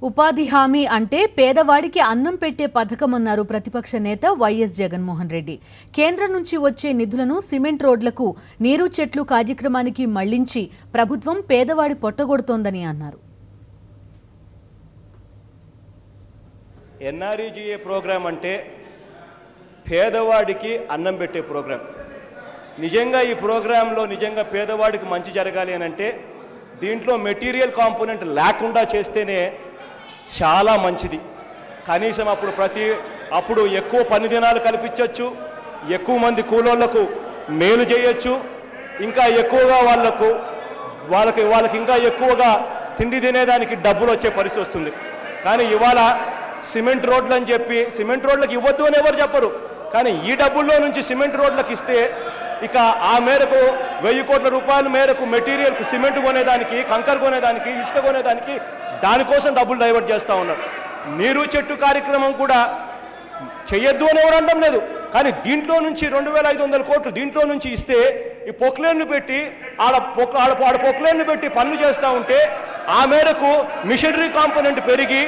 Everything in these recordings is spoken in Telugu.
ఉపాధి హామీ అంటే పేదవాడికి అన్నం పెట్టే పథకమన్నారు ప్రతిపక్ష నేత వైఎస్ జగన్మోహన్ రెడ్డి. కేంద్రం నుంచి వచ్చే నిధులను సిమెంట్ రోడ్లకు, నీరు చెట్లు కార్యక్రమానికి మళ్లించి ప్రభుత్వం పేదవాడి పొట్టగొడుతోందని అన్నారు. ఎన్ఆర్ఈజీఏ ప్రోగ్రాం అంటే పేదవాడికి అన్నం పెట్టే ప్రోగ్రాం. నిజంగా ఈ ప్రోగ్రాంలో నిజంగా పేదవాడికి మంచి జరగాలి అని అంటే దీంట్లో మెటీరియల్ కాంపోనెంట్ లేకుండా చేస్తేనే చాలా మంచిది. కనీసం అప్పుడు ఎక్కువ పని దినాలు కల్పించవచ్చు, ఎక్కువ మంది కూలోళ్లకు మేలు చేయొచ్చు, ఇంకా ఎక్కువగా వాళ్ళకి ఇంకా ఎక్కువగా తిండి తినేదానికి డబ్బులు వచ్చే పరిస్థితి వస్తుంది. కానీ ఇవాళ సిమెంట్ రోడ్లు అని చెప్పి సిమెంట్ రోడ్లకు ఇవ్వద్దు అని ఎవరు చెప్పరు, కానీ ఈ డబ్బుల్లో నుంచి సిమెంట్ రోడ్లకు ఇస్తే ఇక ఆ మేరకు 1000 కోట్ల రూపాయల మేరకు మెటీరియల్కు సిమెంట్ కొనేదానికి, కంకర్ కొనేదానికి, ఇసుక కొనేదానికి దానికోసం డబ్బులు డైవర్ట్ చేస్తూ ఉన్నారు. నీరు చెట్టు కార్యక్రమం కూడా చెయ్యొద్దు అని ఎవరు అనడం లేదు, కానీ దీంట్లో నుంచి 2500 కోట్లు దీంట్లో నుంచి ఇస్తే ఈ పొక్లేన్లు పెట్టి ఆడ పొక్లేన్లు పెట్టి పనులు చేస్తూ ఉంటే ఆ మేరకు మిషనరీ కాంపోనెంట్ పెరిగి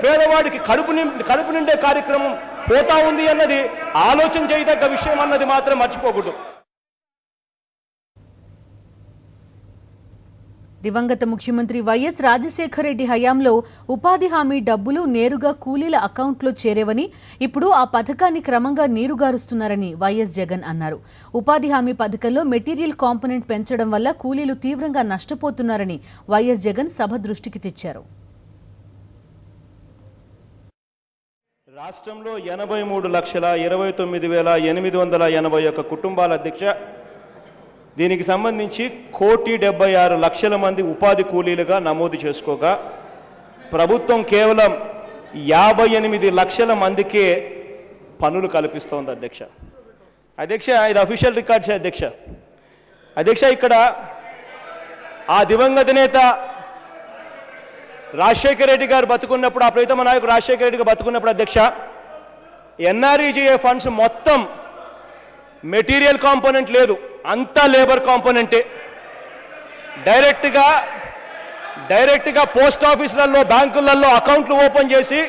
పేదవాడికి కడుపు నిండే కార్యక్రమం పోతా ఉంది అన్నది ఆలోచన చేయదగ్గ విషయం అన్నది మాత్రం మర్చిపోకూడదు. దివంగత ముఖ్యమంత్రి వైఎస్ రాజశేఖర రెడ్డి హయాంలో ఉపాధి హామీ డబ్బులు నేరుగా కూలీల అకౌంట్లో చేరేవని, ఇప్పుడు ఆ పథకాన్ని క్రమంగా నీరుగారుస్తున్నారని వైఎస్ జగన్ అన్నారు. ఉపాధి హామీ పథకంలో మెటీరియల్ కాంపోనెంట్ పెంచడం వల్ల కూలీలు తీవ్రంగా నష్టపోతున్నారని వైఎస్ జగన్ సభ దృష్టికి తెచ్చారు. రాష్ట్రంలో 83,29,881 కుటుంబాల అధ్యక్ష, దీనికి సంబంధించి 1,76,00,000 మంది ఉపాధి కూలీలుగా నమోదు చేసుకోగా ప్రభుత్వం కేవలం 58 లక్షల మందికే పనులు కల్పిస్తోంది అధ్యక్ష. ఇది అఫీషియల్ రికార్డ్స్ అధ్యక్ష. ఇక్కడ ఆ దివంగత నేత రాజశేఖర రెడ్డి గారు బతుకున్నప్పుడు, ఆ ప్రీతమ నాయకుడు రాజశేఖర రెడ్డి గారు బతుకున్నప్పుడు అధ్యక్ష, ఎన్ఆర్ఈజీఏ ఫండ్స్ మొత్తం మెటీరియల్ కాంపోనెంట్ లేదు, అంతా లేబర్ కాంపోనెంటే. డైరెక్ట్గా పోస్ట్ ఆఫీసులలో, బ్యాంకులలో అకౌంట్లు ఓపెన్ చేసి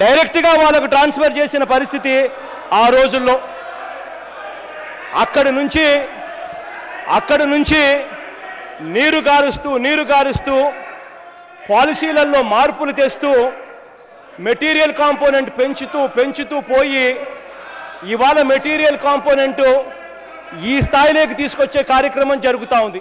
డైరెక్ట్గా వాళ్ళకు ట్రాన్స్ఫర్ చేసిన పరిస్థితి ఆ రోజుల్లో. అక్కడి నుంచి నీరు గారుస్తూ పాలసీలలో మార్పులు తెస్తూ మెటీరియల్ కాంపోనెంట్ పెంచుతూ పోయి ఇవాళ మెటీరియల్ కాంపోనెంట్ ఈ స్థాయిలోకి తీసుకొచ్చే కార్యక్రమం జరుగుతూ ఉంది.